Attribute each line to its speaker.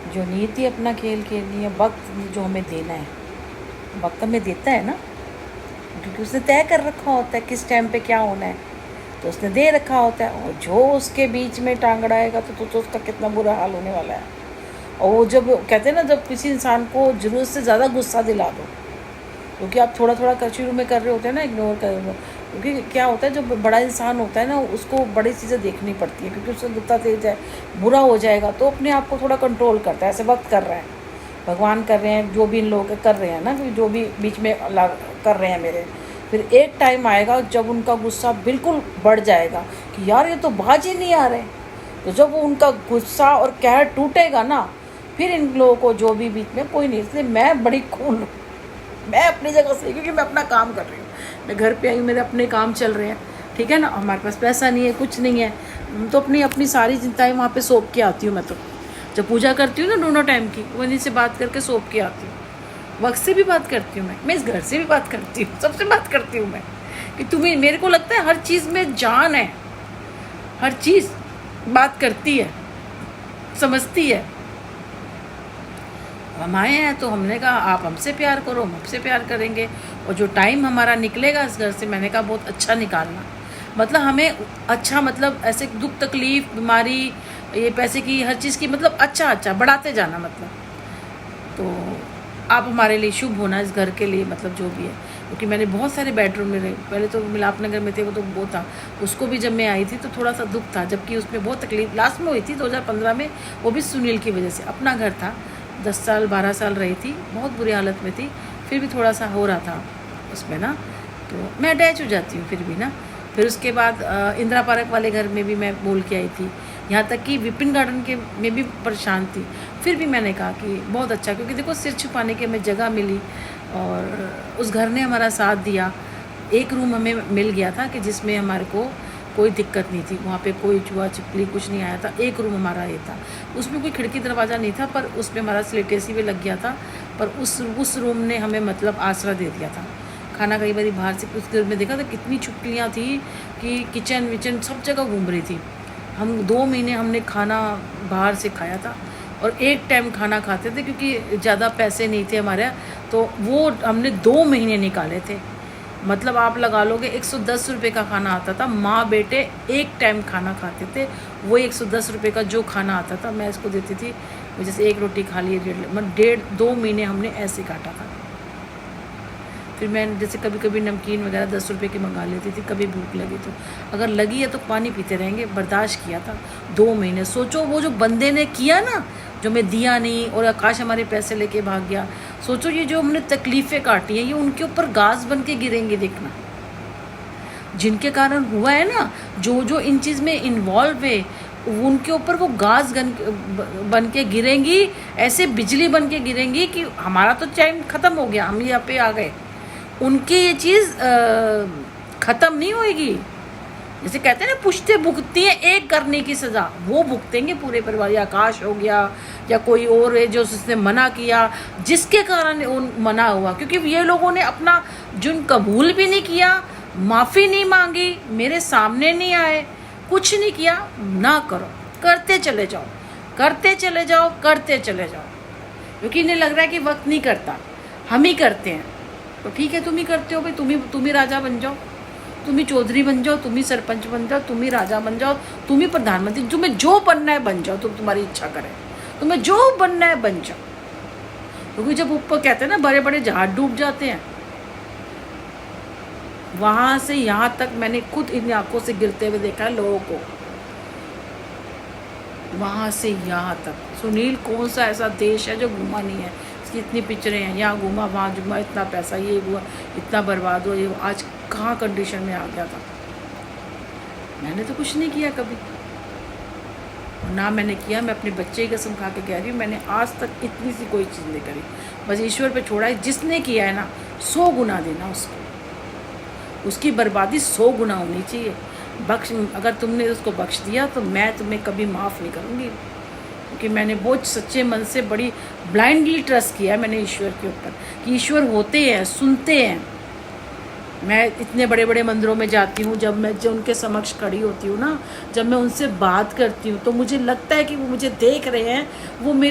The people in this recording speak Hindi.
Speaker 1: जो नीति अपना खेल खेलनी है, वक्त जो हमें देना है, वक्त हमें देता है ना, क्योंकि उसने तय कर रखा होता है किस टाइम पे क्या होना है, तो उसने दे रखा होता है। और जो उसके बीच में टांग अड़ाएगा तो उसका कितना बुरा हाल होने वाला है। और वो जब कहते हैं ना, जब किसी इंसान को ज़रूरत से ज़्यादा गुस्सा दिला दो, क्योंकि आप थोड़ा थोड़ा शुरू में कर रहे होते हैं ना, इग्नोर कर रहे हो, क्योंकि क्या होता है, जो बड़ा इंसान होता है ना, उसको बड़ी चीज़ें देखनी पड़ती है, क्योंकि उससे गुस्सा तेज है, बुरा हो जाएगा, तो अपने आप को थोड़ा कंट्रोल करता है। ऐसे वक्त कर रहा है, भगवान कर रहे हैं, जो भी इन लोग कर रहे हैं ना, जो भी बीच में कर रहे हैं मेरे, फिर एक टाइम आएगा जब उनका गुस्सा बिल्कुल बढ़ जाएगा कि यार ये तो बाज ही नहीं आ रहे। तो जब वो उनका गुस्सा और कहर टूटेगा ना, फिर इन लोगों को जो भी बीच में कोई नहीं। इसलिए मैं बड़ी कूल हूँ, मैं अपनी जगह से, क्योंकि मैं अपना काम कर रही हूँ, मैं घर पे आई हूँ, मेरे अपने काम चल रहे हैं, ठीक है ना। हमारे पास पैसा नहीं है, कुछ नहीं है, तो अपनी सारी चिंताएं वहाँ पे सौंप के आती हूँ। मैं तो जब पूजा करती हूँ ना दोनों टाइम की, वहीं से बात करके सौंप के आती हूँ। वक्त से भी बात करती हूँ मैं इस घर से भी बात करती हूँ, सबसे बात करती हूँ मैं, कि तुम्हें, मेरे को लगता है हर चीज़ में जान है, हर चीज़ बात करती है, समझती है। हम आए हैं तो हमने कहा आप हमसे प्यार करो, हम आपसे प्यार करेंगे, और जो टाइम हमारा निकलेगा इस घर से, मैंने कहा बहुत अच्छा निकालना, मतलब हमें अच्छा, मतलब ऐसे दुख तकलीफ बीमारी ये पैसे की हर चीज़ की, मतलब अच्छा बढ़ाते जाना, मतलब तो आप हमारे लिए शुभ होना इस घर के लिए, मतलब जो भी है। क्योंकि मैंने बहुत सारे बेडरूम में रहे, पहले तो मिलाप नगर में थे, वो तो वो था, उसको भी जब मैं आई थी तो थोड़ा सा दुख था, जबकि उसमें बहुत तकलीफ लास्ट में हुई थी 2015 में, वो भी सुनील की वजह से। अपना घर था, 10 साल 12 साल रही थी, बहुत बुरी हालत में थी, फिर भी थोड़ा सा हो रहा था उसमें ना, तो मैं अटैच हो जाती हूँ फिर भी ना। फिर उसके बाद इंदिरा पार्क वाले घर में भी मैं बोल के आई थी, यहाँ तक कि विपिन गार्डन के में भी परेशान थी, फिर भी मैंने कहा कि बहुत अच्छा, क्योंकि देखो सिर छुपाने की हमें जगह मिली, और उस घर ने हमारा साथ दिया। एक रूम हमें मिल गया था कि जिसमें हमारे को कोई दिक्कत नहीं थी, वहाँ पे कोई चूहा छिपकली कुछ नहीं आया था। एक रूम हमारा ये था, उसमें कोई खिड़की दरवाज़ा नहीं था, पर उसमें हमारा स्लेट एसी भी लग गया था, पर उस रूम ने हमें मतलब आसरा दे दिया था। खाना कई बार बाहर से, उस घर में देखा तो कितनी छुपकलियाँ थी कि किचन विचन सब जगह घूम रही थी। हम 2 महीने हमने खाना बाहर से खाया था, और एक टाइम खाना खाते थे, क्योंकि ज़्यादा पैसे नहीं थे हमारे, तो वो हमने 2 महीने निकाले थे। मतलब आप लगा लोगे 110 रुपये का खाना आता था, माँ बेटे एक टाइम खाना खाते थे, वो 110 रुपये का जो खाना आता था मैं इसको देती थी, जैसे एक रोटी खा ली, 2 महीने हमने ऐसे काटा था। फिर मैं जैसे कभी कभी नमकीन वगैरह 10 रुपये की मंगा लेती थी, कभी भूख लगी तो, अगर लगी है तो पानी पीते रहेंगे, बर्दाश्त किया था 2 महीने। सोचो वो जो बंदे ने किया ना, जो मैं दिया नहीं, और आकाश हमारे पैसे लेके भाग गया, सोचो ये जो हमने तकलीफ़ें काटी हैं, ये उनके ऊपर गाज बन के गिरेंगे, देखना, जिनके कारण हुआ है ना, जो जो इन चीज़ में इन्वॉल्व है, उनके ऊपर वो गाज बन के गिरेंगी, ऐसे बिजली बन के गिरेंगी कि हमारा तो टाइम ख़त्म हो गया, हम यहाँ पे आ गए, उनकी ये चीज़ ख़त्म नहीं होएगी। जैसे कहते हैं ना, पुश्ते भुगतती हैं एक करने की सज़ा, वो भुगतेंगे पूरे परिवार, या आकाश हो गया या कोई और है जो उसने मना किया, जिसके कारण उन मना हुआ, क्योंकि ये लोगों ने अपना जुर्म कबूल भी नहीं किया, माफ़ी नहीं मांगी, मेरे सामने नहीं आए, कुछ नहीं किया। ना करो, करते चले जाओ, करते चले जाओ, करते चले जाओ, क्योंकि इन्हें लग रहा है कि वक्त नहीं करता, हम ही करते हैं। तो ठीक है, तुम ही करते हो भाई, तुम ही राजा बन जाओ, तुम ही चौधरी बन जाओ, तुम ही सरपंच बन जाओ, तुम ही राजा बन जाओ, तुम ही प्रधानमंत्री, तुम्हें जो बनना है बन जाओ, तुम्हारी इच्छा करे, तुम्हें जो बनना है बन जाओ। क्योंकि जब ऊपर कहते हैं ना बड़े बड़े जहाज डूब जाते हैं, वहां से यहाँ तक मैंने खुद इन आंखों से गिरते हुए देखा है लोगों को, वहां से यहाँ तक। सुनील कौन सा ऐसा देश है जो घूमा नहीं है, इसकी इतनी पिक्चरें हैं, यहाँ घूमा वहाँ घूमा, इतना पैसा ये हुआ, इतना बर्बाद हुआ, ये आज कहाँ कंडीशन में आ गया था। मैंने तो कुछ नहीं किया कभी, ना मैंने किया, मैं अपने बच्चे की कसम खा के कह रही हूँ, मैंने आज तक इतनी सी कोई चीज़ नहीं करी, बस ईश्वर पे छोड़ा है। जिसने किया है ना, 100 गुना देना उसको, उसकी बर्बादी 100 गुना होनी चाहिए। अगर तुमने उसको बख्श दिया तो मैं तुम्हें कभी माफ़ नहीं करूँगी, क्योंकि मैंने बहुत सच्चे मन से बड़ी ब्लाइंडली ट्रस्ट किया है मैंने ईश्वर के ऊपर, कि ईश्वर होते हैं, सुनते हैं। मैं इतने बड़े बड़े मंदिरों में जाती हूँ, जब मैं जो उनके समक्ष खड़ी होती हूँ ना, जब मैं उनसे बात करती हूँ, तो मुझे लगता है कि वो मुझे देख रहे हैं, वो मेरी